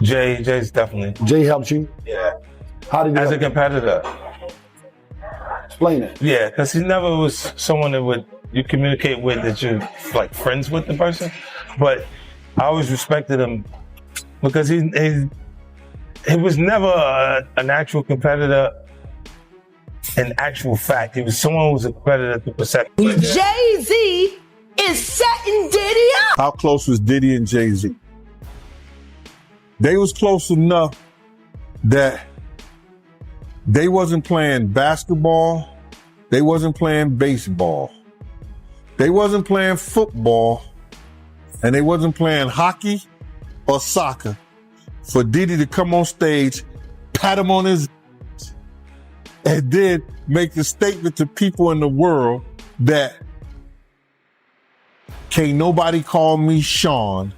Jay's definitely. Jay helped you? Yeah. How did he As a help you? competitor. Explain it. Yeah, because he never was someone that you communicate with that you're like friends with the person. But I always respected him because he was never an actual competitor in actual fact. He was someone who was a competitor to perception. Jay-Z is setting Diddy up. How close was Diddy and Jay-Z? They was close enough that they wasn't playing basketball, they wasn't playing baseball, they wasn't playing football, and they wasn't playing hockey or soccer for Diddy to come on stage, pat him on his and then make the statement to people in the world that can't nobody call me Sean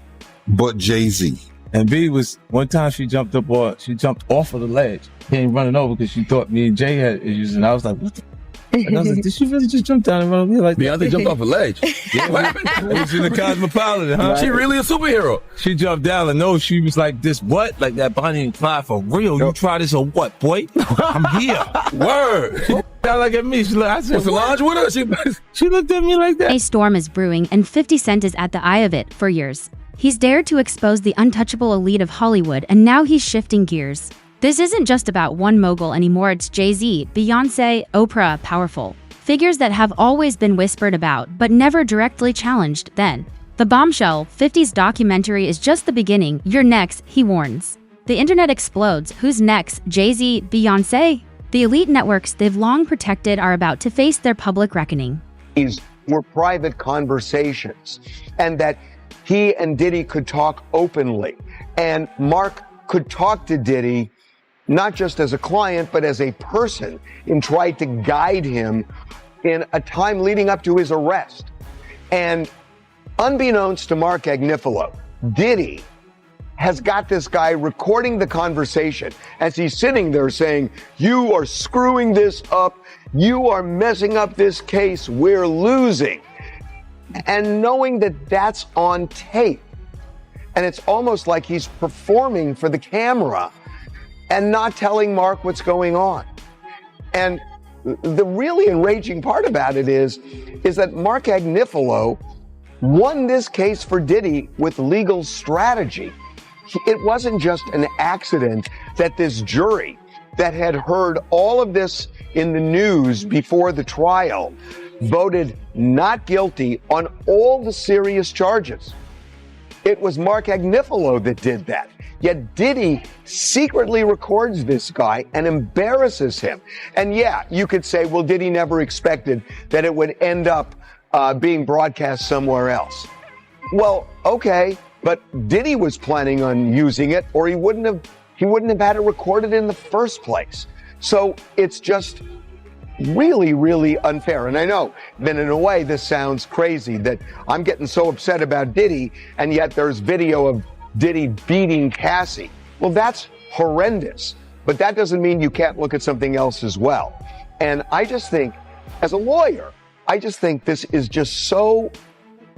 but Jay-Z. And B was, one time she jumped off of the ledge, came running over because she thought me and Jay had issues, and I was like, what the? And I was like, did she really just jump down and run over here like that? Beyonce jumped off a ledge. Yeah, what happened? It was in the Cosmopolitan, huh? She really a superhero. She jumped down and no, she was like, this what? Like that Bonnie and Clyde for real? You try this or what, boy? I'm here. Word. She down like at me. I said, Was Solange with her? She looked at me like that. A storm is brewing and 50 Cent is at the eye of it for years. He's dared to expose the untouchable elite of Hollywood and now he's shifting gears. This isn't just about one mogul anymore, it's Jay-Z, Beyoncé, Oprah, powerful. Figures that have always been whispered about, but never directly challenged then. The bombshell, 50's documentary is just the beginning. You're next, he warns. The internet explodes. Who's next? Jay-Z, Beyoncé? The elite networks they've long protected are about to face their public reckoning. These were private conversations, and that he and Diddy could talk openly. And Mark could talk to Diddy not just as a client, but as a person, and tried to guide him in a time leading up to his arrest. And unbeknownst to Mark Agnifilo, Diddy has got this guy recording the conversation as he's sitting there saying, you are screwing this up, you are messing up this case, we're losing. And knowing that that's on tape, and it's almost like he's performing for the camera and not telling Mark what's going on. And the really enraging part about it is that Mark Agnifilo won this case for Diddy with legal strategy. It wasn't just an accident that this jury that had heard all of this in the news before the trial voted not guilty on all the serious charges. It was Mark Agnifilo that did that. Yet Diddy secretly records this guy and embarrasses him. And yeah, you could say, well, Diddy never expected that it would end up being broadcast somewhere else. Well, okay, but Diddy was planning on using it, or he wouldn't have had it recorded in the first place. So it's just really, really unfair. And I know that in a way this sounds crazy, that I'm getting so upset about Diddy, and yet there's video of Diddy beating Cassie. Well, that's horrendous, but that doesn't mean you can't look at something else as well. And I just think, as a lawyer, I just think this is just so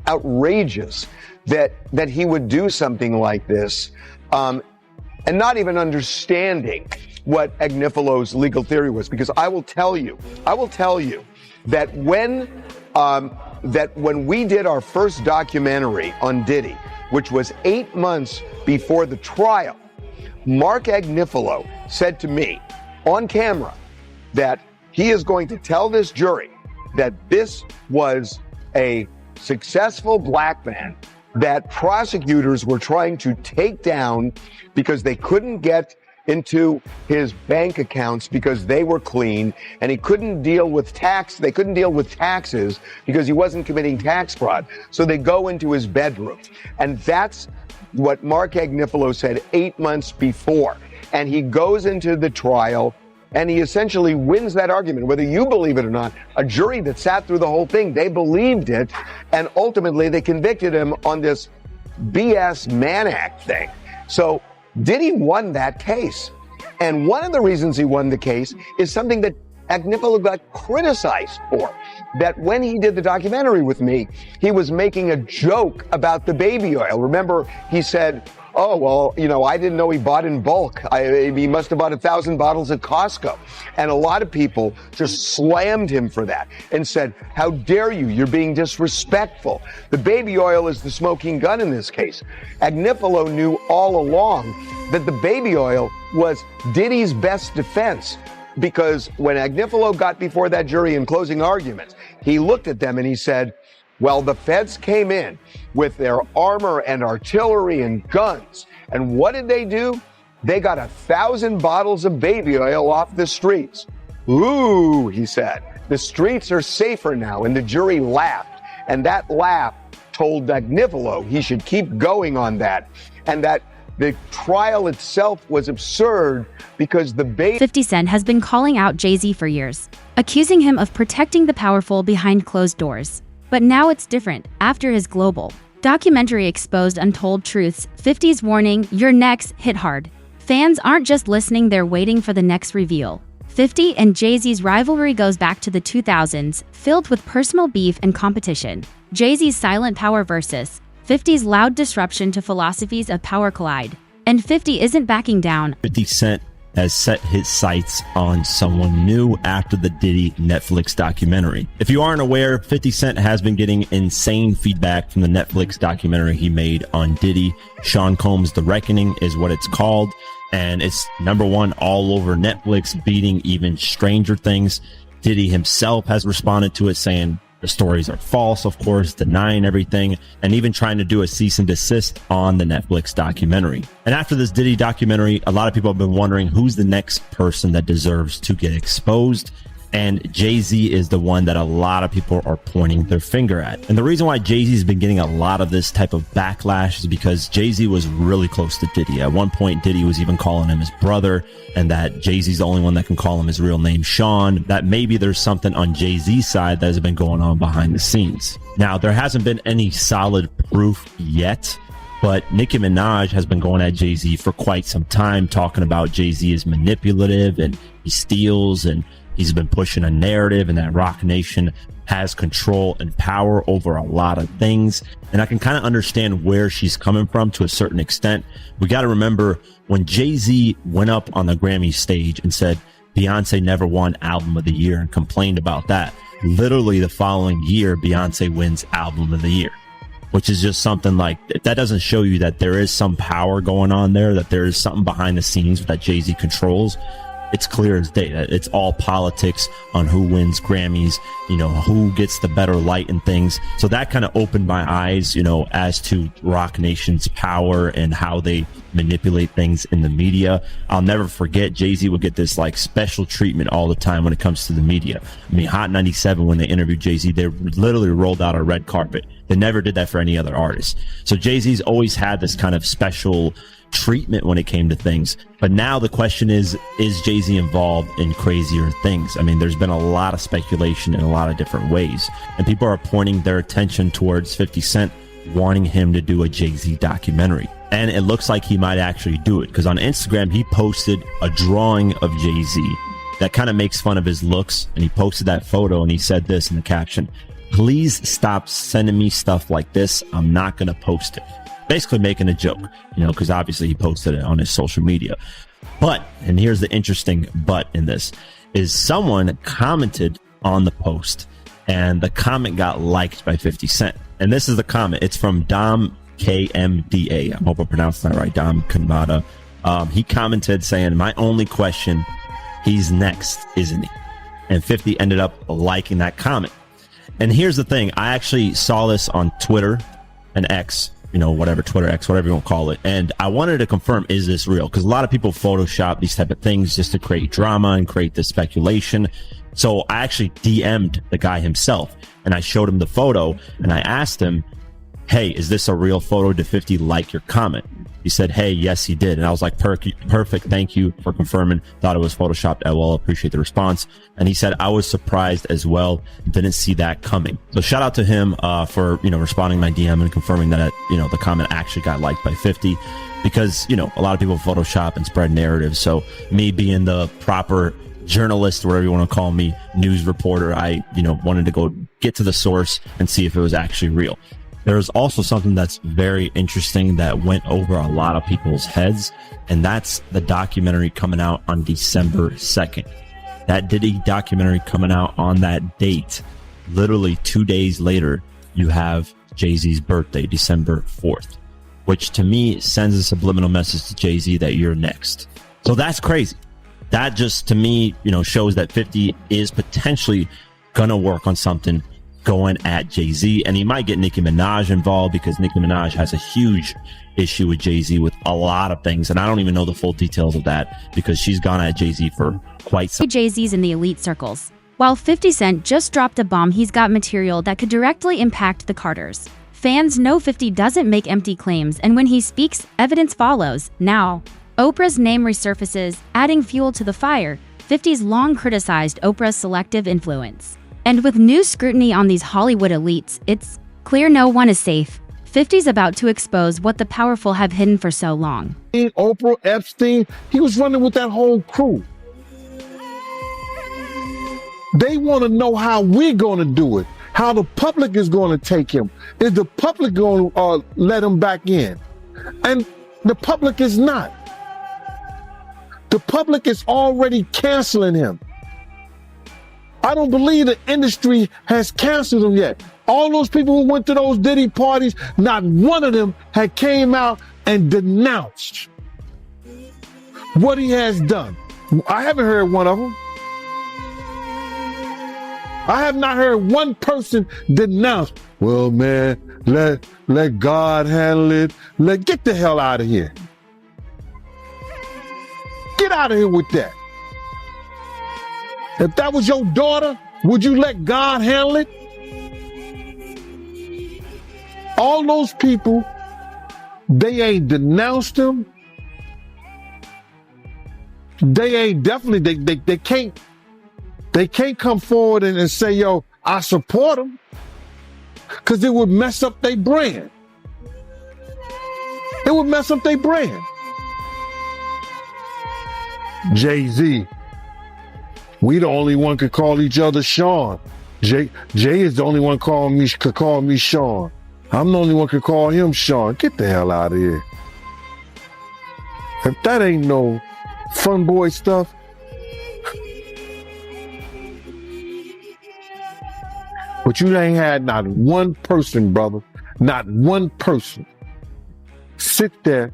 outrageous that he would do something like this, and not even understanding what Agnifilo's legal theory was. Because I will tell you that when we did our first documentary on Diddy, which was 8 months before the trial, Mark Agnifilo said to me on camera that he is going to tell this jury that this was a successful black man that prosecutors were trying to take down because they couldn't get into his bank accounts because they were clean, and he couldn't deal with they couldn't deal with taxes because he wasn't committing tax fraud. So they go into his bedroom. And that's what Mark Agnifilo said 8 months before. And he goes into the trial and he essentially wins that argument. Whether you believe it or not, a jury that sat through the whole thing, they believed it. And ultimately they convicted him on this BS Mann Act thing. So Diddy won that case. And one of the reasons he won the case is something that Agnifilo got criticized for. That when he did the documentary with me, he was making a joke about the baby oil. Remember, he said, oh, well, I didn't know he bought in bulk. He must have bought 1,000 bottles at Costco. And a lot of people just slammed him for that and said, how dare you? You're being disrespectful. The baby oil is the smoking gun in this case. Agnifilo knew all along that the baby oil was Diddy's best defense, because when Agnifilo got before that jury in closing arguments, he looked at them and he said, well, the feds came in with their armor and artillery and guns. And what did they do? They got 1,000 bottles of baby oil off the streets. Ooh, he said, the streets are safer now. And the jury laughed. And that laugh told Agnifilo he should keep going on that. And that the trial itself was absurd because the 50 Cent has been calling out Jay-Z for years, accusing him of protecting the powerful behind closed doors. But now it's different. After his global documentary exposed untold truths, 50's warning, "Your next hit hard." Fans aren't just listening, they're waiting for the next reveal. 50 and Jay-Z's rivalry goes back to the 2000s, filled with personal beef and competition. Jay-Z's silent power versus 50's loud disruption to philosophies of power collide. And 50 isn't backing down. 50 Cent has set his sights on someone new after the Diddy Netflix documentary. If you aren't aware, 50 Cent has been getting insane feedback from the Netflix documentary he made on Diddy. Sean Combs' The Reckoning is what it's called, and it's #1 all over Netflix, beating even Stranger Things. Diddy himself has responded to it, saying the stories are false, of course, denying everything, and even trying to do a cease and desist on the Netflix documentary. And after this Diddy documentary, a lot of people have been wondering who's the next person that deserves to get exposed. And Jay-Z is the one that a lot of people are pointing their finger at. And the reason why Jay-Z has been getting a lot of this type of backlash is because Jay-Z was really close to Diddy. At one point, Diddy was even calling him his brother, and that Jay-Z's the only one that can call him his real name, Sean. That maybe there's something on Jay-Z's side that has been going on behind the scenes. Now, there hasn't been any solid proof yet, but Nicki Minaj has been going at Jay-Z for quite some time, talking about Jay-Z is manipulative and he steals, and he's been pushing a narrative, and that Roc Nation has control and power over a lot of things. And I can kind of understand where she's coming from to a certain extent. We got to remember when Jay-Z went up on the Grammy stage and said Beyonce never won Album of the Year and complained about that. Literally the following year, Beyonce wins Album of the Year, which is just something like that. Doesn't show you that there is some power going on there, that there is something behind the scenes that Jay-Z controls. It's clear as day that it's all politics on who wins Grammys, who gets the better light and things. So that kind of opened my eyes, as to Roc Nation's power and how they manipulate things in the media. I'll never forget Jay-Z would get this like special treatment all the time when it comes to the media. I mean, Hot 97, when they interviewed Jay-Z, they literally rolled out a red carpet. They never did that for any other artist. So Jay-Z's always had this kind of special treatment when it came to things. But now the question is Jay-Z involved in crazier things? I mean, there's been a lot of speculation in a lot of different ways, and people are pointing their attention towards 50 Cent wanting him to do a Jay-Z documentary. And it looks like he might actually do it, because on Instagram, he posted a drawing of Jay-Z that kind of makes fun of his looks, and he posted that photo, and he said this in the caption: "Please stop sending me stuff like this. I'm not going to post it." Basically making a joke, because obviously he posted it on his social media. But, and here's the interesting but in this, is someone commented on the post, and the comment got liked by 50 Cent. And this is the comment. It's from Dom KMDA. I hope I pronounced that right. Dom Kanmada. He commented saying, "My only question, he's next, isn't he?" And 50 ended up liking that comment. And here's the thing. I actually saw this on Twitter and X, whatever, Twitter X, whatever you want to call it. And I wanted to confirm, is this real? Because a lot of people Photoshop these type of things just to create drama and create this speculation. So I actually DM'd the guy himself, and I showed him the photo, and I asked him, "Hey, is this a real photo? Did 50 like your comment?" He said, "Hey, yes, he did." And I was like, perfect. Thank you for confirming. Thought it was Photoshopped. LOL. Appreciate the response. And he said, "I was surprised as well. Didn't see that coming." So shout out to him, for, responding my DM and confirming that, the comment actually got liked by 50, because, a lot of people Photoshop and spread narratives. So me being the proper journalist, or whatever you want to call me, news reporter, I, wanted to go get to the source and see if it was actually real. There's also something that's very interesting that went over a lot of people's heads, and that's the documentary coming out on December 2nd. That Diddy documentary coming out on that date, literally 2 days later, you have Jay-Z's birthday, December 4th, which to me sends a subliminal message to Jay-Z that you're next. So that's crazy. That just, to me, shows that 50 is potentially gonna work on something going at Jay-Z, and he might get Nicki Minaj involved because Nicki Minaj has a huge issue with Jay-Z with a lot of things, and I don't even know the full details of that because she's gone at Jay-Z for quite some. Jay-Z's in the elite circles. While 50 Cent just dropped a bomb, he's got material that could directly impact the Carters. Fans know 50 doesn't make empty claims, and when he speaks, evidence follows. Now, Oprah's name resurfaces, adding fuel to the fire. 50's long criticized Oprah's selective influence. And with new scrutiny on these Hollywood elites, it's clear no one is safe. 50's about to expose what the powerful have hidden for so long. Oprah, Epstein, he was running with that whole crew. They want to know how we're going to do it, how the public is going to take him. Is the public going to let him back in? And the public is not. The public is already canceling him. I don't believe the industry has canceled him yet. All those people who went to those Diddy parties, not one of them had came out and denounced what he has done. I haven't heard one of them. I have not heard one person denounce, well, man, let God handle it. Get the hell out of here. Get out of here with that. If that was your daughter, would you let God handle it? All those people, they ain't denounced him. They ain't definitely, they can't come forward and say, yo, I support him. Because it would mess up their brand. It would mess up their brand. Jay-Z. We the only one could call each other Sean. Jay is the only one could call me Sean. I'm the only one could call him Sean. Get the hell out of here. If that ain't no fun boy stuff. But you ain't had not one person, brother, not one person sit there,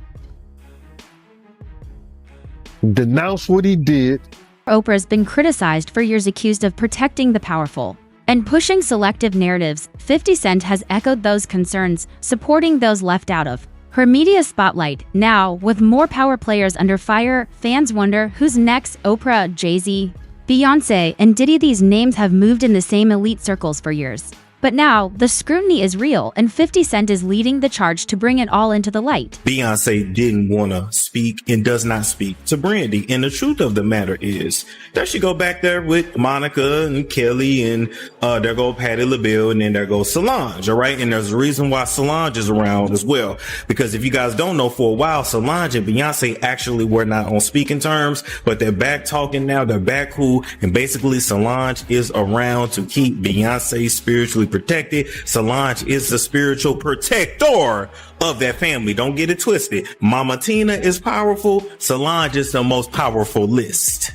denounce what he did. Oprah's been criticized for years, accused of protecting the powerful and pushing selective narratives. 50 Cent has echoed those concerns, supporting those left out of her media spotlight. Now, with more power players under fire, fans wonder who's next. Oprah, Jay-Z, Beyoncé, and Diddy. These names have moved in the same elite circles for years. But now, the scrutiny is real, and 50 Cent is leading the charge to bring it all into the light. Beyonce didn't want to speak and does not speak to Brandy. And the truth of the matter is that she go back there with Monica and Kelly, and there go Patti LaBelle, and then there goes Solange, all right? And there's a reason why Solange is around as well. Because if you guys don't know, for a while, Solange and Beyonce actually were not on speaking terms, but they're back talking now, they're back cool, and basically Solange is around to keep Beyonce spiritually protected. Solange is the spiritual protector of that family. Don't get it twisted. Mama Tina is powerful. Solange is the most powerful list.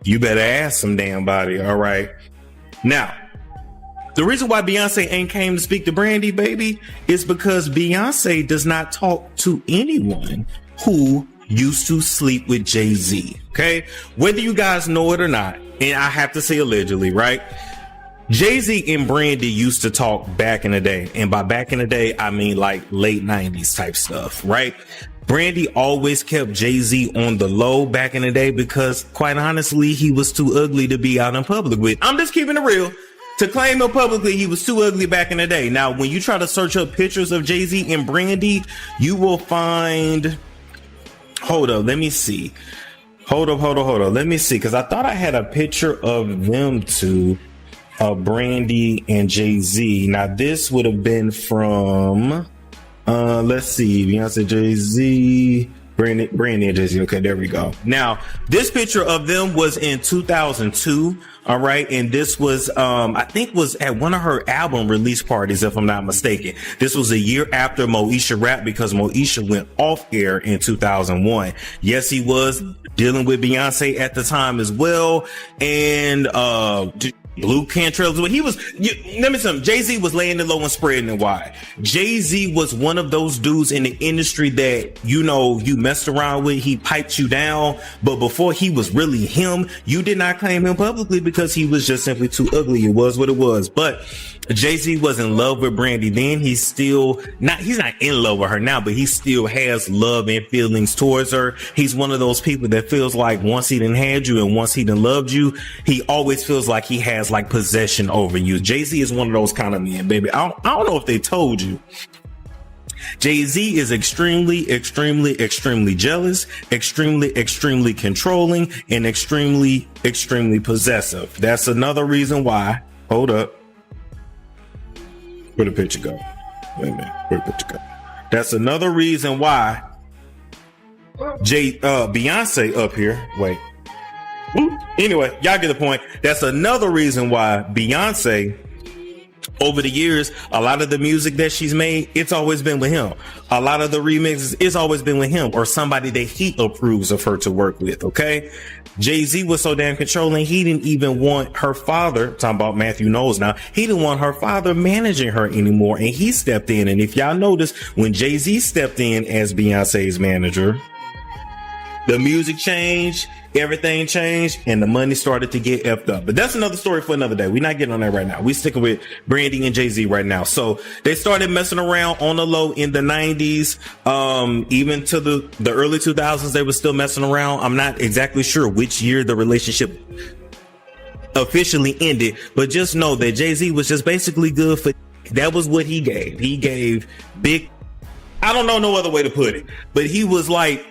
You better ask some damn body. All right. Now, the reason why Beyonce ain't came to speak to Brandy, baby, is because Beyonce does not talk to anyone who used to sleep with Jay-Z. Okay. Whether you guys know it or not, and I have to say allegedly, right? Jay-Z and Brandy used to talk back in the day. And by back in the day, I mean like late 90s type stuff, right? Brandy always kept Jay-Z on the low back in the day because, quite honestly, he was too ugly to be out in public with. I'm just keeping it real. To claim him publicly, he was too ugly back in the day. Now, when you try to search up pictures of Jay-Z and Brandy, you will find... Hold up, let me see. Hold up. Let me see, because I thought I had a picture of them two. Brandy and Jay-Z. Now this would have been from let's see, Beyonce, Jay-Z. Brandy and Jay-Z. Okay, there we go. Now, this picture of them was in 2002. All right. And this was, I think was at one of her album release parties, if I'm not mistaken. This was a year after Moesha rap, because Moesha went off air in 2001. Yes, he was dealing with Beyonce at the time as well. And, Blue Cantrell, let me tell you, Jay-Z was laying it low and spreading it wide. Jay-Z was one of those dudes in the industry that, you messed around with, he piped you down, but before he was really him, you did not claim him publicly because he was just simply too ugly. It was what it was. But Jay-Z was in love with Brandy then. He's not in love with her now, but he still has love and feelings towards her. He's one of those people that feels like once he done had you and once he done loved you, he always feels like he has like possession over you. Jay-Z is one of those kind of men, baby. I don't know if they told you. Jay-Z is extremely, extremely, extremely jealous, extremely, extremely controlling, and extremely, extremely possessive. That's another reason why. Hold up. Where'd the picture go? Wait a minute. Where'd the picture go? That's another reason why Beyonce up here. Wait. Anyway, y'all get the point. That's another reason why Beyonce, over the years, a lot of the music that she's made, it's always been with him. A lot of the remixes, it's always been with him or somebody that he approves of her to work with. Okay. Jay-Z was so damn controlling. He didn't even want her father, talking about Matthew Knowles now, he didn't want her father managing her anymore. And he stepped in. And if y'all notice, when Jay-Z stepped in as Beyonce's manager, the music changed, everything changed, and the money started to get effed up. But that's another story for another day. We're not getting on that right now. We sticking with Brandy and Jay-Z right now. So they started messing around on the low in the 90s. Even to the early 2000s, they were still messing around. I'm not exactly sure which year the relationship officially ended, but just know that Jay-Z was just basically good for, that was what he gave. He gave big, I don't know no other way to put it, but he was like,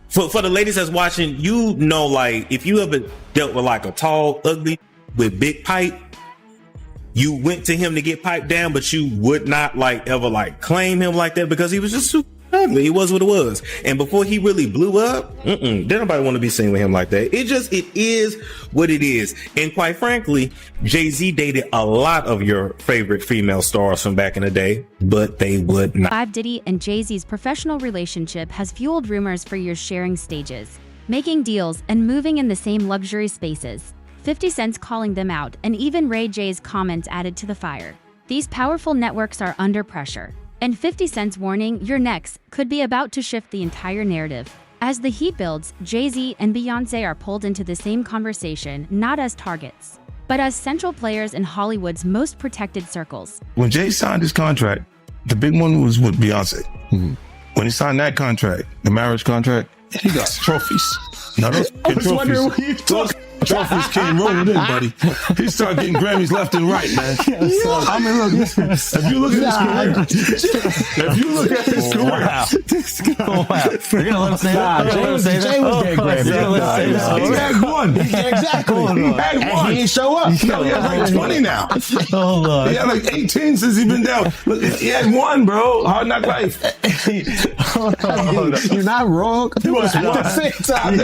for the ladies that's watching, like if you ever dealt with like a tall, ugly with big pipe, you went to him to get piped down, but you would not like ever like claim him like that because he was just super ugly. It was what it was. And before he really blew up, didn't nobody want to be seen with him like that. It is what it is. And quite frankly, Jay-Z dated a lot of your favorite female stars from back in the day, but they would not. Diddy and Jay-Z's professional relationship has fueled rumors for years, sharing stages, making deals, and moving in the same luxury spaces. 50 Cent's calling them out, and even Ray J's comments added to the fire. These powerful networks are under pressure. And 50 Cent's warning, "You're next," could be about to shift the entire narrative. As the heat builds, Jay-Z and Beyoncé are pulled into the same conversation, not as targets, but as central players in Hollywood's most protected circles. When Jay signed his contract, the big one was with Beyonce. Mm-hmm. When he signed that contract, the marriage contract, he got trophies. Now those trophies. Trophies came rolling in, buddy. He started getting Grammys left and right, man. I mean, look, if you look at his career, You're gonna let him say that? Jay was getting Grammys. He had one. Exactly. He had one. And he ain't show up. He has like 20 now. He had like 18 since he's been down. Look, he had one, bro. Hard Knock Life. You're not wrong. He was one. At the same time. He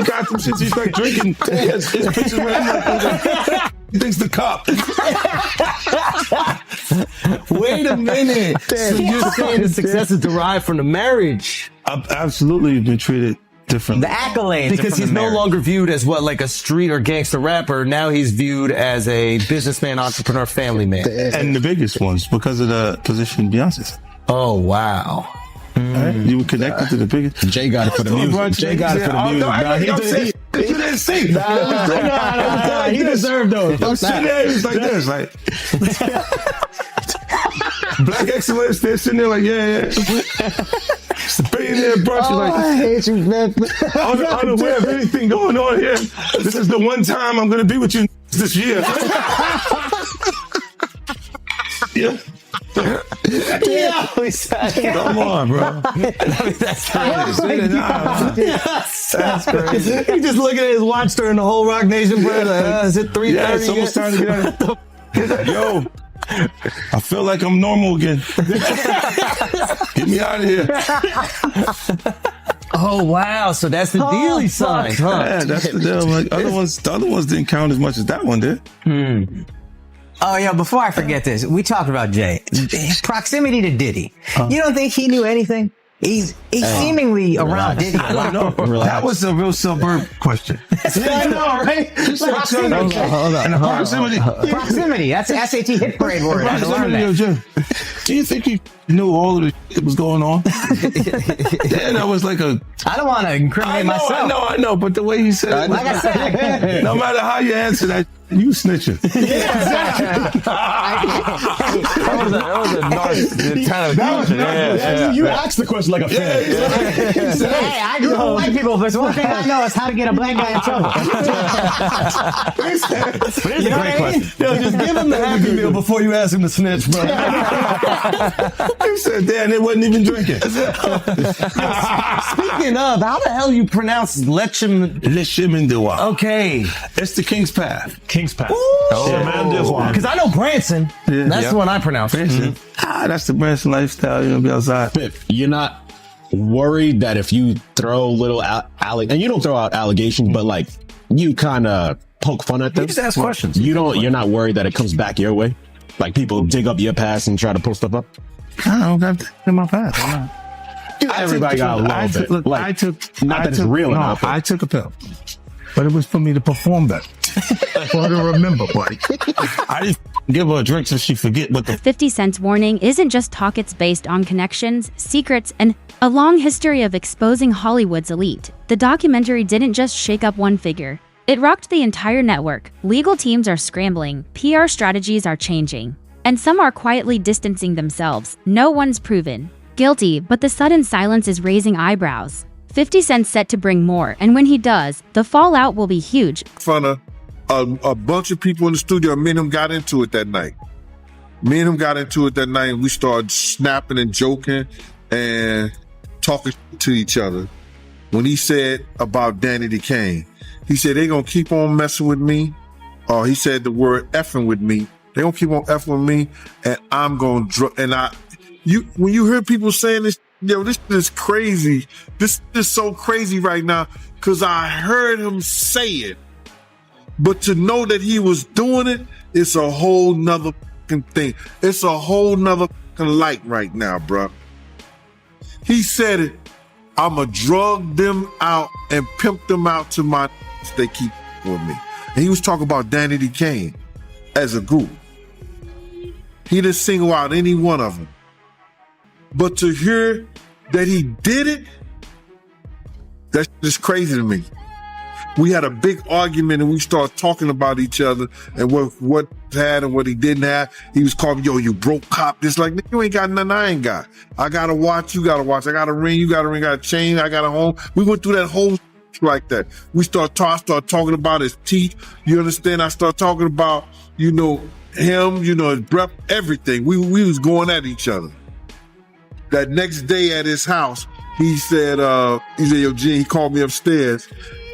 got some shit. He's like drinking. His pictures with him. He thinks the cop. Wait a minute. So you're saying the success is derived from the marriage? I've absolutely been treated differently. The accolades. Because he's no longer viewed as like a street or gangster rapper. Now he's viewed as a businessman, entrepreneur, family man. And the biggest ones because of the position Beyonce's. Oh, wow. Right? You were connected to the biggest. Jay got it for the music. Jay got it for the music. You didn't sing. He deserved those. I'm sitting there, it's like this, like Black excellence. They're sitting there like, yeah. It's a billionaire brunch. Like, I hate you, man. Unaware of anything going on here. This is the one time I'm gonna be with you this year. Yeah. Come on, bro. That's crazy. That's crazy. He just looking at his watch during the whole Rock Nation, bro. Like, is it 3:30? Yeah, it's almost time to get out. Yo, I feel like I'm normal again. Get me out of here. Oh wow! So that's the deal he signed, huh? Yeah, that's the deal. Like, the other ones didn't count as much as that one did. Oh yeah, before I forget this, we talked about Jay. Proximity to Diddy. You don't think he knew anything? He's seemingly around Diddy a lot. No, that was a real suburb question. I know, right? Proximity. Hold on. Proximity. Proximity. That's an SAT hit parade word. I learned that. Jim, do you think he knew all of the shit that was going on? Then I was like I don't want to incriminate myself. I know, but the way he said it, like I said, no matter how you answer that, you snitching. That was a nice kind of question. You asked the question like a fan. Hey, I grew up with white people. If there's one thing I know, it's how to get a black guy in trouble. But it's a great question. Yo, just give him the Happy Meal before you ask him to snitch, bro. He said, damn, they wasn't even drinking. Speaking of, how the hell you pronounce Lechimendewa. Okay. It's the King's Path. King's Path. Because I know Branson. That's the one I pronounce. Branson. That's the Branson lifestyle. You're going to be outside. Piff, you're not worried that if you throw little and you don't throw out allegations, but like you kind of poke fun at them. You just ask questions. You're not worried that it comes back your way? Like people dig up your past and try to pull stuff up? I don't got to in my past. Everybody got a little bit. Look, like, not that it's real enough. I took a pill, but it was for me to perform better. For her to remember, buddy. I didn't give her a drink so she forget what the 50 Cent's warning isn't just talk, it's based on connections, secrets, and a long history of exposing Hollywood's elite. The documentary didn't just shake up one figure. It rocked the entire network. Legal teams are scrambling, PR strategies are changing, and some are quietly distancing themselves. No one's proven guilty, but the sudden silence is raising eyebrows. 50 Cent's set to bring more, and when he does, the fallout will be huge. Front of a bunch of people in the studio, me and him got into it that night. And we started snapping and joking and talking to each other. When he said about Danny Kane, he said, they gonna keep on messing with me. Or he said the word effing with me. They gonna keep on effing with me, and I'm gonna when you hear people saying this, this is crazy. This is so crazy right now, because I heard him say it. But to know that he was doing it, it's a whole nother thing. It's a whole nother light right now, bro. He said it. I'ma drug them out and pimp them out to my they keep with me. And he was talking about Danny Kane as a group. He didn't single out any one of them. But to hear that he did it, that's just crazy to me. We had a big argument and we started talking about each other and what had and what he didn't have. He was calling me, yo, you broke cop. Just like, you ain't got nothing I ain't got. I got a watch, you got a watch. I got a ring, you got a ring. I got a chain, I got a home. We went through that whole like that. We start talking about his teeth. You understand? I start talking about, him, his breath, everything. We was going at each other. That next day at his house, he said, yo, Gene, he called me upstairs.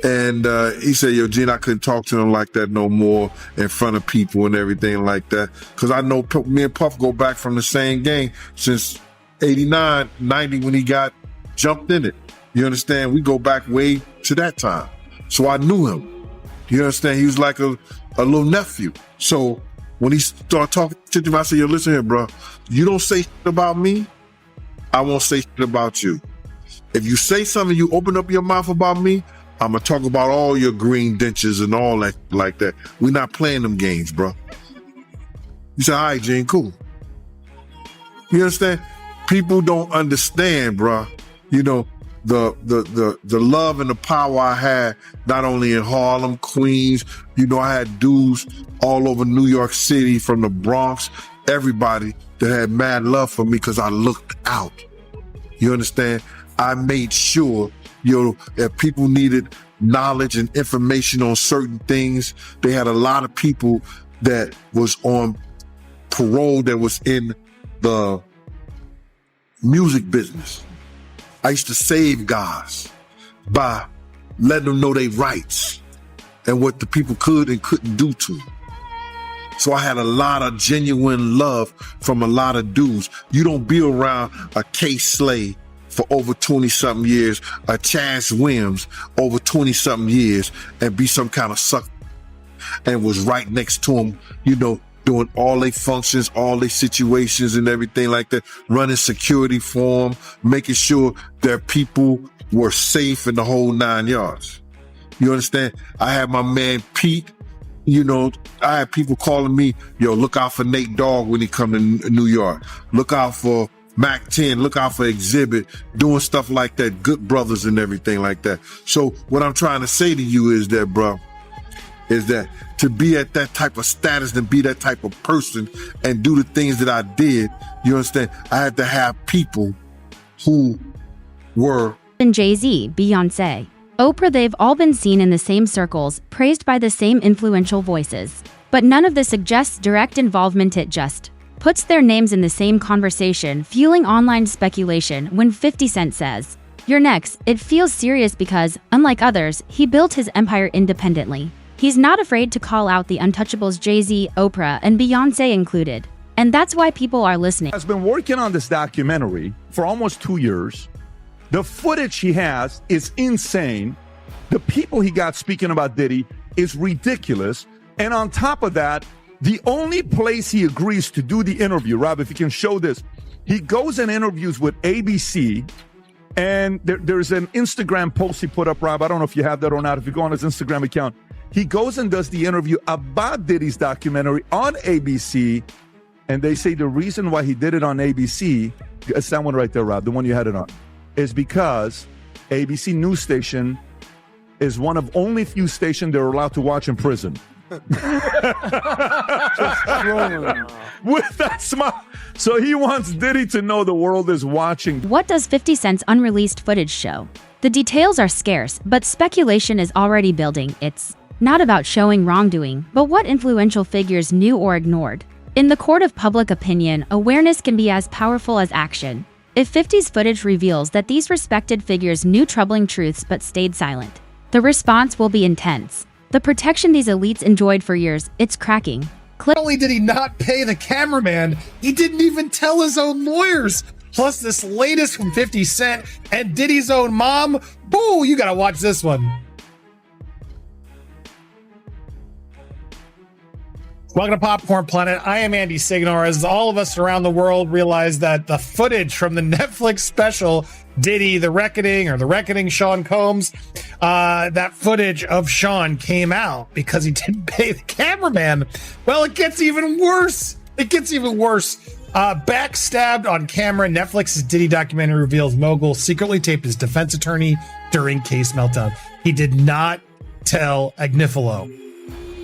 And he said, yo, Gene, I couldn't talk to him like that no more in front of people and everything like that. Because I know me and Puff go back from the same gang since 89, 90 when he got jumped in it. You understand? We go back way to that time. So I knew him. You understand? He was like a little nephew. So when he started talking to him, I said, yo, listen here, bro. You don't say shit about me, I won't say shit about you. If you say something, you open up your mouth about me, I'm going to talk about all your green dentures and all that like that. We're not playing them games, bro. You say, all right, Gene, cool. You understand? People don't understand, bro. The love and the power I had, not only in Harlem, Queens, I had dudes all over New York City, from the Bronx, everybody that had mad love for me because I looked out. You understand? I made sure, if people needed knowledge and information on certain things, they had a lot of people that was on parole that was in the music business. I used to save guys by letting them know their rights and what the people could and couldn't do to them. So I had a lot of genuine love from a lot of dudes. You don't be around a K. Slay for over 20-something years, a Chaz Williams over 20-something years, and be some kind of sucker and was right next to him, you know, doing all their functions, all their situations and everything like that, running security for them, making sure their people were safe in the whole 9 yards. You understand? I had my man Pete, you know, I had people calling me, yo, look out for Nate Dogg when he come to New York. Look out for Mac 10, look out for Exhibit, doing stuff like that, Good Brothers and everything like that. So what I'm trying to say to you is that, bro, is that to be at that type of status and be that type of person and do the things that I did, you understand? I had to have people who were... And Jay-Z, Beyoncé, Oprah, they've all been seen in the same circles, praised by the same influential voices. But none of this suggests direct involvement. It just puts their names in the same conversation, fueling online speculation when 50 Cent says, "You're next." It feels serious because, unlike others, he built his empire independently. He's not afraid to call out the untouchables, Jay-Z, Oprah, and Beyoncé included. And that's why people are listening. Has been working on this documentary for almost 2 years. The footage he has is insane. The people he got speaking about Diddy is ridiculous. And on top of that, the only place he agrees to do the interview, Rob, if you can show this, he goes and interviews with ABC. And there's an Instagram post he put up, Rob. I don't know if you have that or not. If you go on his Instagram account, he goes and does the interview about Diddy's documentary on ABC. And they say the reason why he did it on ABC, it's that one right there, Rob, the one you had it on, is because ABC news station is one of only few stations they're allowed to watch in prison. With that smile. So he wants Diddy to know the world is watching. What does 50 Cent's unreleased footage show? The details are scarce, but speculation is already building. It's not about showing wrongdoing, but what influential figures knew or ignored. In the court of public opinion, awareness can be as powerful as action. If 50's footage reveals that these respected figures knew troubling truths but stayed silent, the response will be intense. The protection these elites enjoyed for years, it's cracking. Not only did he not pay the cameraman, he didn't even tell his own lawyers. Plus this latest from 50 Cent and Diddy's own mom. Boo, you gotta watch this one. Welcome to Popcorn Planet. I am Andy Signor. As all of us around the world realize that the footage from the Netflix special, Diddy, The Reckoning, Sean Combs, that footage of Sean came out because he didn't pay the cameraman. Well, it gets even worse. Backstabbed on camera, Netflix's Diddy documentary reveals mogul secretly taped his defense attorney during case meltdown. He did not tell Agnifilo.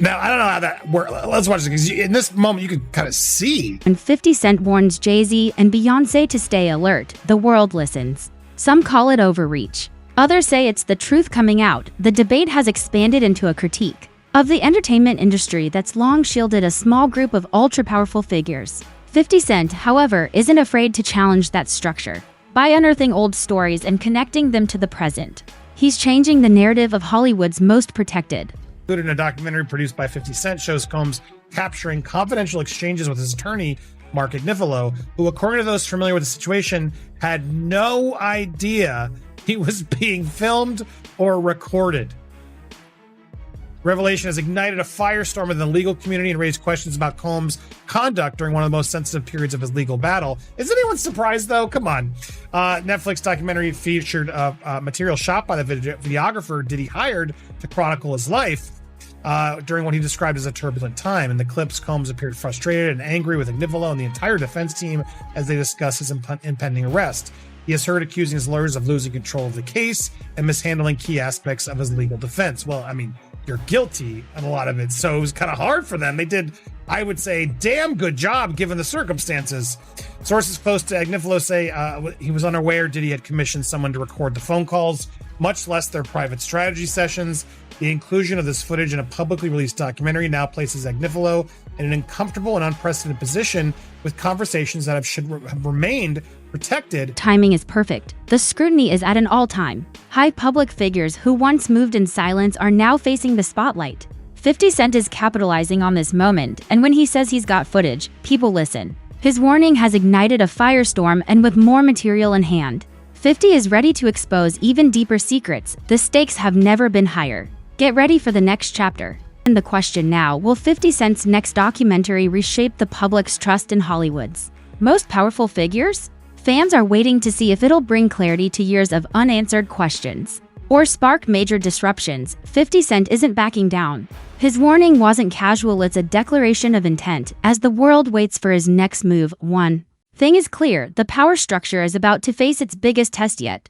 Now, I don't know how that works. Let's watch this, because in this moment, you can kind of see. And 50 Cent warns Jay-Z and Beyoncé to stay alert. The world listens. Some call it overreach. Others say it's the truth coming out. The debate has expanded into a critique of the entertainment industry that's long shielded a small group of ultra-powerful figures. 50 Cent, however, isn't afraid to challenge that structure. By unearthing old stories and connecting them to the present, he's changing the narrative of Hollywood's most protected. Included in a documentary produced by 50 Cent shows Combs capturing confidential exchanges with his attorney, Mark Agnifilo, who, according to those familiar with the situation, had no idea he was being filmed or recorded. Revelation has ignited a firestorm within the legal community and raised questions about Combs' conduct during one of the most sensitive periods of his legal battle. Is anyone surprised, though? Come on. Netflix documentary featured material shot by the videographer Diddy hired to chronicle his life during what he described as a turbulent time. In the clips, Combs appeared frustrated and angry with Agnifilo and the entire defense team as they discuss his impending arrest. He is heard accusing his lawyers of losing control of the case and mishandling key aspects of his legal defense. Well, I mean, you're guilty of a lot of it, so it was kind of hard for them. They did, I would say, damn good job given the circumstances. Sources close to Agnifilo say he was unaware Diddy had commissioned someone to record the phone calls, much less their private strategy sessions. The inclusion of this footage in a publicly released documentary now places Agnifilo in an uncomfortable and unprecedented position with conversations that should have remained protected. Timing is perfect. The scrutiny is at an all-time high. Public figures who once moved in silence are now facing the spotlight. 50 Cent is capitalizing on this moment, and when he says he's got footage, people listen. His warning has ignited a firestorm, and with more material in hand, 50 is ready to expose even deeper secrets. The stakes have never been higher. Get ready for the next chapter. And the question now, will 50 Cent's next documentary reshape the public's trust in Hollywood's most powerful figures? Fans are waiting to see if it'll bring clarity to years of unanswered questions or spark major disruptions. 50 Cent isn't backing down. His warning wasn't casual, it's a declaration of intent as the world waits for his next move. One thing is clear, the power structure is about to face its biggest test yet.